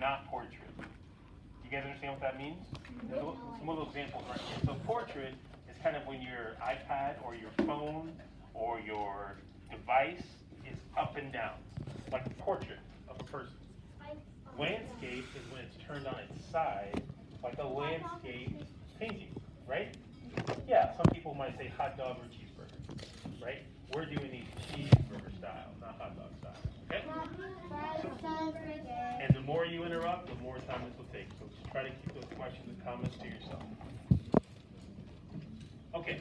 not portrait. You guys understand what that means? There's some of those examples right here. So portrait is kind of when your iPad or your phone or your device is up and down, like a portrait of a person. Landscape is when it's turned on its side, like a landscape painting, right? Yeah, some people might say hot dog or cheeseburger, right? We're doing these cheeseburger style, not hot dog style, okay? And the more you interrupt, the more time this will take. So just try to keep those questions and comments to yourself. Okay,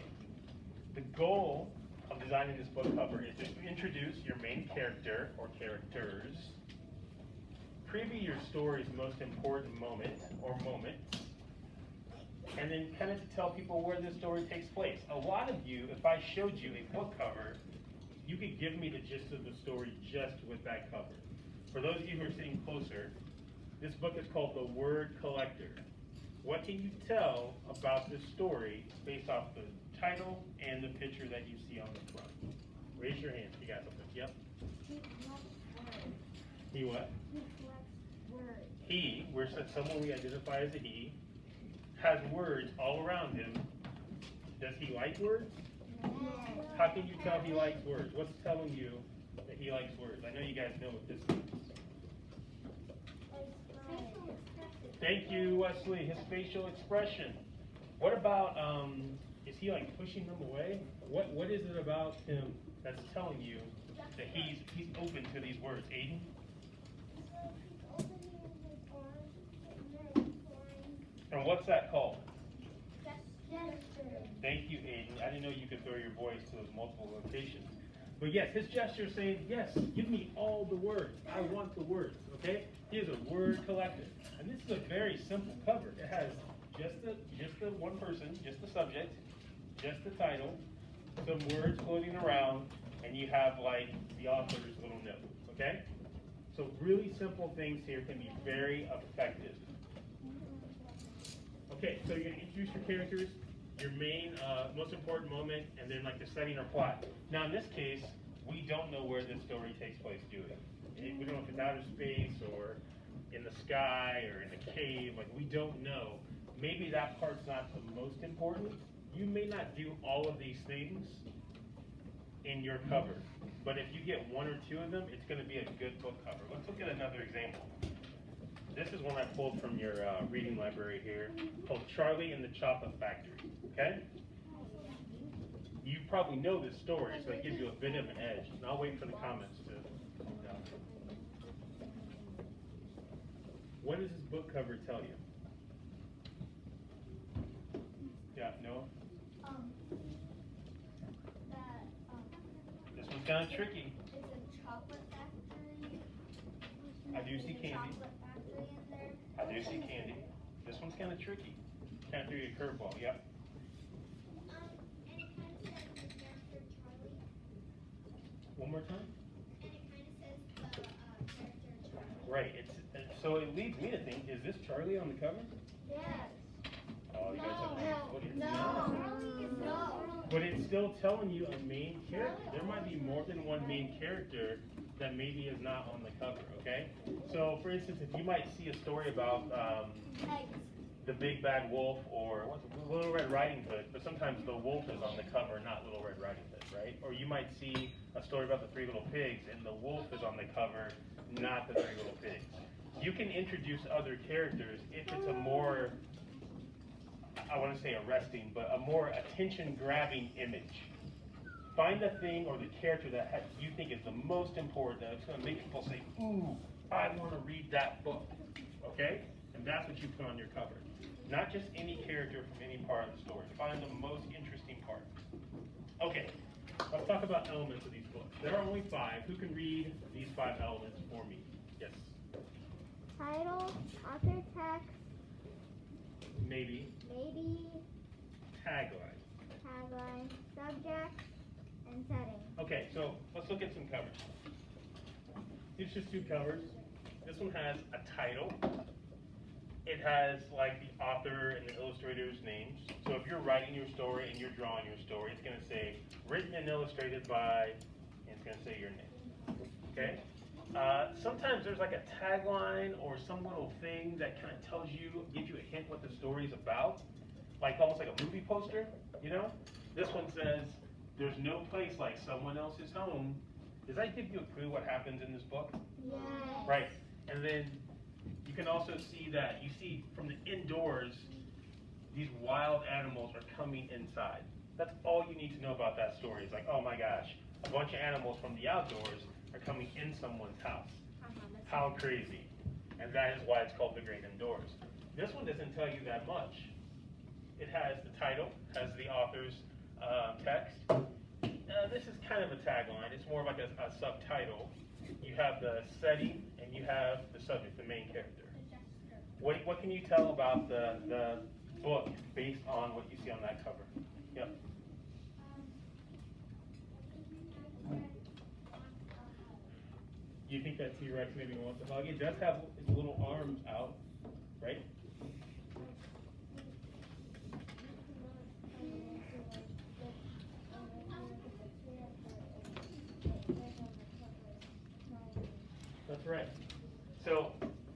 the goal of designing this book cover is to introduce your main character or characters, preview your story's most important moment or moments, and then kind of to tell people where this story takes place. A lot of you, if I showed you a book cover, you could give me the gist of the story just with that cover. For those of you who are sitting closer, this book is called The Word Collector. What can you tell about this story based off the title and the picture that you see on the front? Raise your hand. You got something? Yep. He what? He collects words. He, where someone we identify as a he, has words all around him. Does he like words? No. How can you tell he likes words? What's telling you that he likes words? I know you guys know what this means. Thank you, Wesley. His facial expression. What about, is he like pushing them away? What is it about him that's telling you that he's open to these words? Aiden? And what's that called? Thank you, Aiden. I didn't know you could throw your voice to those multiple locations. But yes, his gesture is saying, yes, give me all the words. I want the words, okay? He is a word collector. And this is a very simple cover. It has just the one person, just the subject, just the title, some words floating around, and you have like the author's little note, okay? So really simple things here can be very effective. Okay, so you're going to introduce your characters, your main, most important moment, and then like the setting or plot. Now in this case, we don't know where this story takes place, do we? We don't know if it's outer space or in the sky or in a cave, like we don't know. Maybe that part's not the most important. You may not do all of these things in your cover, but if you get one or two of them, it's going to be a good book cover. Let's look at another example. This is one I pulled from your reading library here, called Charlie and the Chocolate Factory, okay? You probably know this story, so it gives you a bit of an edge. And I'll wait for the comments to come down. What does this book cover tell you? Yeah, Noah? This one's kind of tricky. It's a chocolate factory. I do see candy. Chocolate factory in there. I do see candy. This one's kind of tricky. Kind of threw you a curveball, yep. And it kind of says the character Charlie. One more time? And it kind of says the character Charlie. Right. So it leads me to think, is this Charlie on the cover? Yes. Oh, you guys have what is No. Charlie is no. But it's still telling you a main character. There might be more than one main character that maybe is not on the cover, okay? So, for instance, if you might see a story about Eggs. the Big Bad Wolf or Little Red Riding Hood, but sometimes the wolf is on the cover, not Little Red Riding Hood, right? Or you might see a story about the Three Little Pigs and the wolf is on the cover, not the Three Little Pigs. You can introduce other characters if it's a more, I want to say arresting, but a more attention-grabbing image. Find the thing or the character that you think is the most important, that's going to make people say, ooh, I want to read that book, okay? And that's what you put on your cover. Not just any character from any part of the story. Find the most interesting part. Okay, let's talk about elements of these books. There are only 5. Who can read these 5 elements for me? Yes? Title, author text, Maybe. Tagline. Subject, and setting. Okay, so let's look at some covers. It's just 2 covers. This one has a title. It has like the author and the illustrator's names. So if you're writing your story and you're drawing your story, it's going to say written and illustrated by, and it's going to say your name. Okay? Sometimes there's like a tagline or some little thing that kind of tells you, gives you a hint what the story's about, like almost like a movie poster, you know? This one says, "There's no place like someone else's home." Does that give you a clue what happens in this book? Yes. Right. And then you can also see that, you see from the indoors, these wild animals are coming inside. That's all you need to know about that story. It's like, oh my gosh, a bunch of animals from the outdoors are coming in someone's house. How crazy. And that is why it's called The Great Indoors. This one doesn't tell you that much. It has the title, has the author's text. This is kind of a tagline. It's more like a subtitle. You have the setting and you have the subject, the main character. What can you tell about the book based on what you see on that cover? Yep. You think that T-Rex maybe wants to hug? It does have its little arms out, right? That's right. So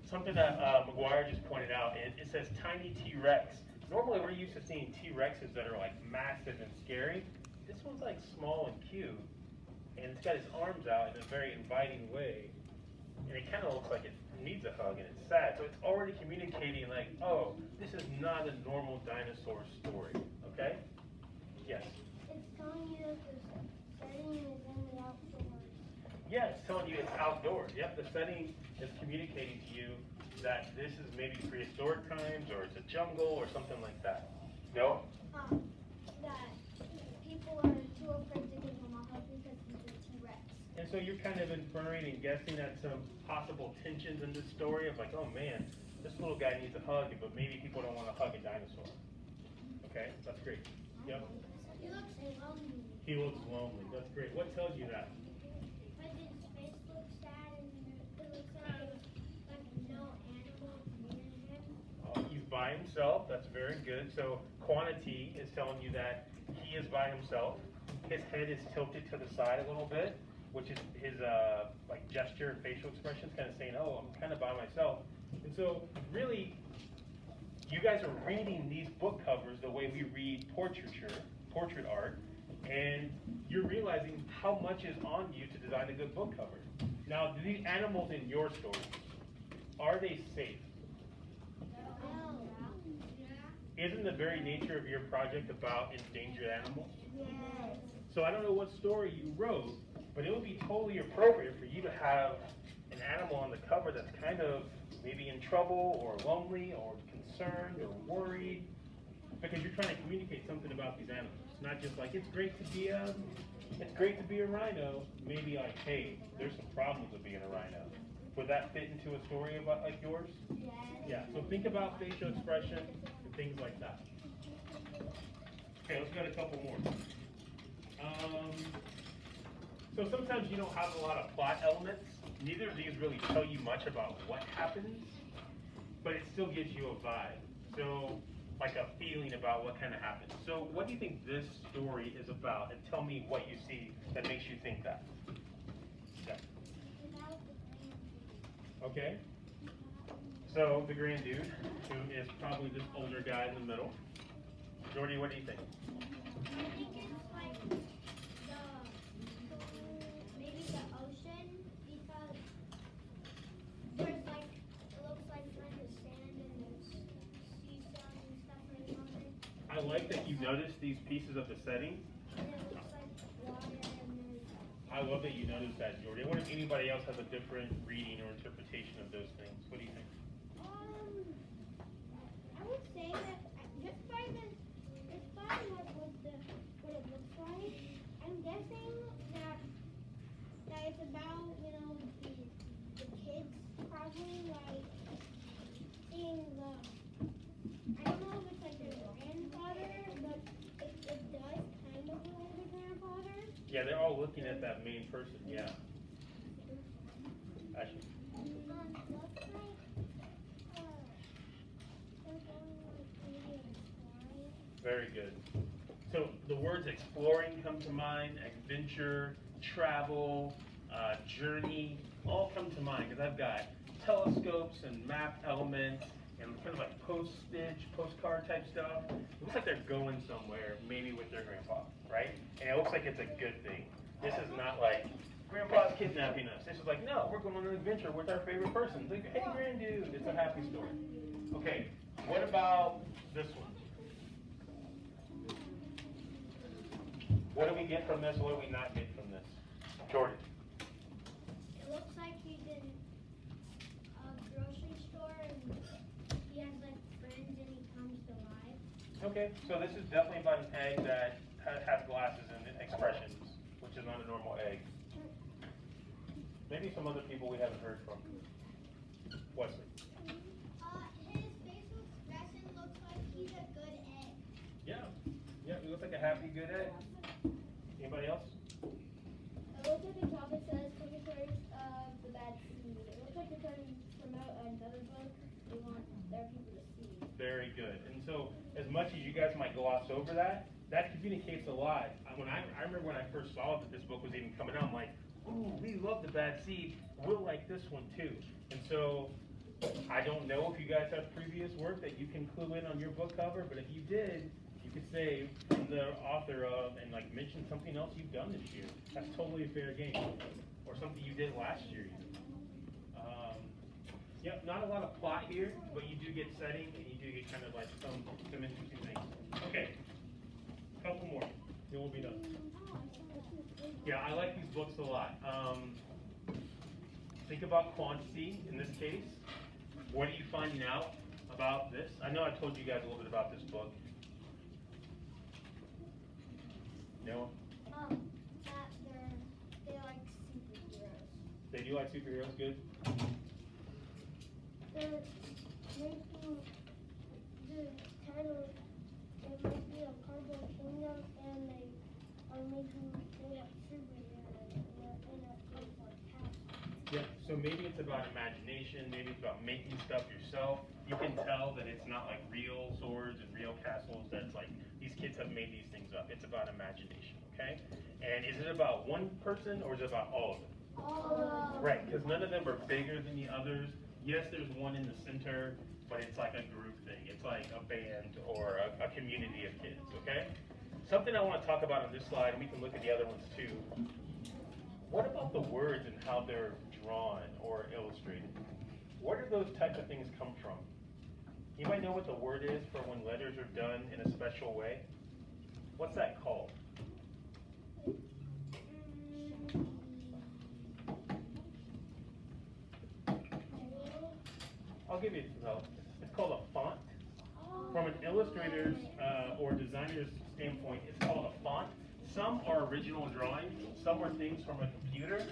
something that McGuire just pointed out, it says tiny T-Rex. Normally we're used to seeing T-Rexes that are like massive and scary. This one's like small and cute, and it's got its arms out in a very inviting way, and it kind of looks like it needs a hug, and it's sad. So it's already communicating like, oh, this is not a normal dinosaur story, okay? Yes? It's telling you that the setting is in the outdoors. Yeah, it's telling you it's outdoors. Yep, the setting is communicating to you that this is maybe prehistoric times, or it's a jungle, or something like that. No? That people are too afraid to give him a hug because he's a T-Rex. And so you're kind of inferring and guessing at some possible tensions in this story of like, oh man, this little guy needs a hug, but maybe people don't want to hug a dinosaur. Okay, that's great. Yep. He looks lonely. He looks lonely. That's great. What tells you that? But his face looks sad and it looks like no animal near him. He's by himself. That's very good. So quantity is telling you that he is by himself. His head is tilted to the side a little bit, which is his like gesture and facial expressions kind of saying, oh, I'm kind of by myself. And so really, you guys are reading these book covers the way we read portraiture, portrait art, and you're realizing how much is on you to design a good book cover. Now, do these animals in your story, are they safe? Isn't the very nature of your project about endangered animals? Yes. So I don't know what story you wrote, but it would be totally appropriate for you to have an animal on the cover that's kind of maybe in trouble or lonely or concerned or worried, because you're trying to communicate something about these animals. It's not just like it's great to be a rhino. Maybe like, hey, there's some problems with being a rhino. Would that fit into a story about like yours? Yes. Yeah. So think about facial expression and things like that. Okay, let's get a couple more. So sometimes you don't have a lot of plot elements. Neither of these really tell you much about what happens, but it still gives you a vibe. So like a feeling about what kind of happens. So what do you think this story is about? And tell me what you see that makes you think that. Yeah. Okay. So the grand dude, who is probably this older guy in the middle. Jordy, what do you think? I think it's like maybe the ocean, because there's like, it looks like kind of sand and there's seesaws and stuff right on it. I like that you noticed these pieces of the setting. And it looks like water and there's. I love that you noticed that, Jordy. I wonder if anybody else has a different reading or interpretation of those things. What do you think? I would say that just by what it looks like, I'm guessing that it's about, the kids probably like seeing I don't know if it's like their grandfather, but it does kind of look like their grandfather. Yeah, they're all looking at that main person, yeah. Ashley. Looks like they're going like maybe exploring. Very good. So the words exploring come to mind, adventure, travel, journey. all come to mind because I've got telescopes and map elements and kind of like postcard type stuff. It looks like they're going somewhere, maybe with their grandpa, right? And it looks like it's a good thing. This is not like, grandpa's kidnapping us. This is like, no, we're going on an adventure with our favorite person. Like, hey, granddude, it's a happy story. Okay, what about this one? What do we get from this? What do we not get from this? Jordan. It looks like he's in a grocery store and he has like friends and he comes to life. Okay, so this is definitely about an egg that has glasses and expressions, which is not a normal egg. Maybe some other people we haven't heard from. Wesley. His facial expression looks like he's a good egg. Yeah, he looks like a happy, good egg. Anybody else? It looks like the top it says Tributaries of the Bad Seed. It looks like they're trying to promote another book they want their people to see. Very good. And so, as much as you guys might gloss over that, that communicates a lot. I remember when I first saw that this book was even coming out, I'm like, ooh, we love the Bad Seed. We'll like this one too. And so, I don't know if you guys have previous work that you can clue in on your book cover, but if you did, you could say from the author of and like mention something else you've done this year. That's totally a fair game. Or something you did last year even. Yep, not a lot of plot here, but you do get setting and you do get kind of like some interesting things. Okay, couple more, then we'll be done. Yeah, I like these books a lot. Think about quantity in this case. What are you finding out about this? I know I told you guys a little bit about this book. No? That they like superheroes. They do like superheroes, good? They're making the title, it might be a Cardboard Kingdom, and they are making they have superheroes in a cardboard castle. Yeah, so maybe it's about imagination, maybe it's about making stuff yourself. You can tell that it's not like real swords and real castles, that's like, these kids have made these things up. It's about imagination, okay? And is it about one person or is it about all of them? Right, because none of them are bigger than the others. Yes, there's one in the center, but it's like a group thing. It's like a band or a community of kids, okay? Something I want to talk about on this slide, and we can look at the other ones too. What about the words and how they're drawn or illustrated? Where do those types of things come from? Anybody know what the word is for when letters are done in a special way? What's that called? I'll give you, it's called a font. From an illustrator's or designer's standpoint, it's called a font. Some are original drawings, some are things from a computer.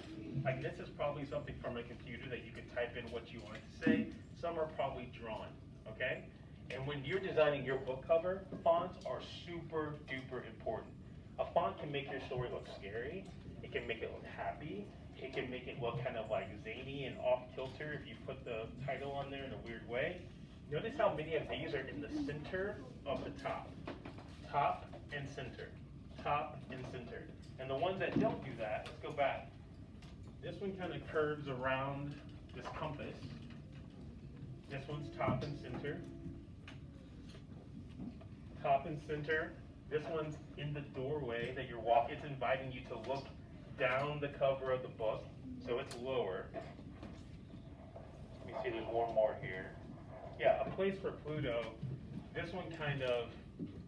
Like this is probably something from a computer that you could type in what you want to say. Some are probably drawn, okay? And when you're designing your book cover, fonts are super duper important. A font can make your story look scary. It can make it look happy. It can make it look kind of like zany and off kilter if you put the title on there in a weird way. Notice how many of these are in the center of the top. Top and center. Top and center. And the ones that don't do that, let's go back. This one kind of curves around this compass. This one's top and center. Top and center. This one's in the doorway that you're walking. It's inviting you to look down the cover of the book, so it's lower. Let me see, there's one more here. Yeah, A Place for Pluto. This one kind of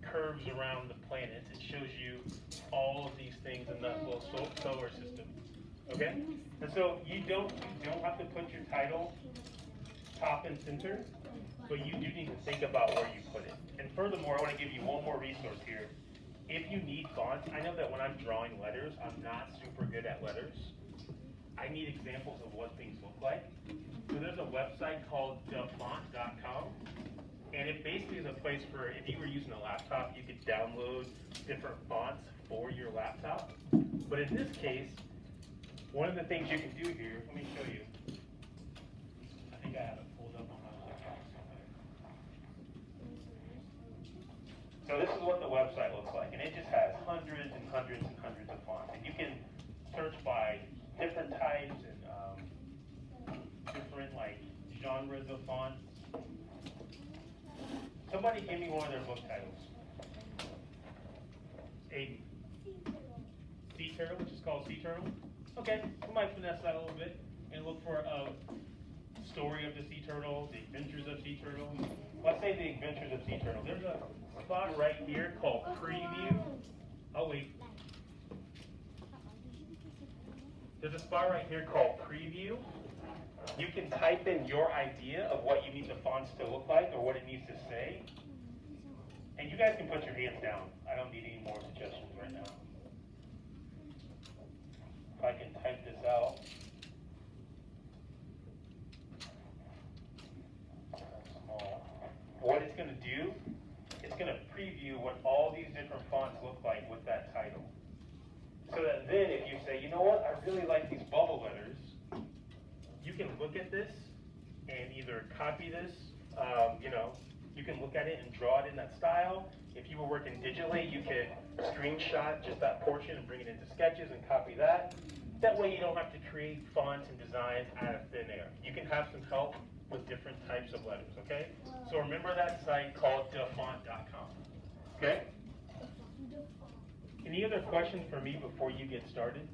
curves around the planets. It shows you all of these things in that little solar system. Okay? And so you don't have to put your title top and center, but you do need to think about where you put it. And furthermore, I want to give you one more resource here. If you need fonts, I know that when I'm drawing letters, I'm not super good at letters. I need examples of what things look like. So there's a website called thefont.com, and it basically is a place for, if you were using a laptop, you could download different fonts for your laptop. But in this case, one of the things you can do here, let me show you. I think I have it pulled up on my laptop somewhere. So this is what the website looks like, and it just has hundreds and hundreds and hundreds of fonts. And you can search by different types and genres of fonts? Somebody give me one of their book titles. Aiden. Sea Turtle, which is called Sea Turtle. Okay, we might finesse that a little bit and look for a story of the sea turtle, the adventures of sea turtle. Let's say the adventures of sea turtle. There's a spot right here called preview. Oh wait. There's a spot right here called preview. You can type in your idea of what you need the fonts to look like or what it needs to say. And you guys can put your hands down. I don't need any more suggestions right now. If I can type this out. Small. What it's going to do, it's going to preview what all these different fonts look like with that title. So that then if you say, you know what, I really like these bubble letters, you can look at this and either copy this, you can look at it and draw it in that style. If you were working digitally, you could screenshot just that portion and bring it into Sketches and copy that. That way you don't have to create fonts and designs out of thin air. You can have some help with different types of letters, okay? So remember that site called dafont.com, okay? Any other questions for me before you get started?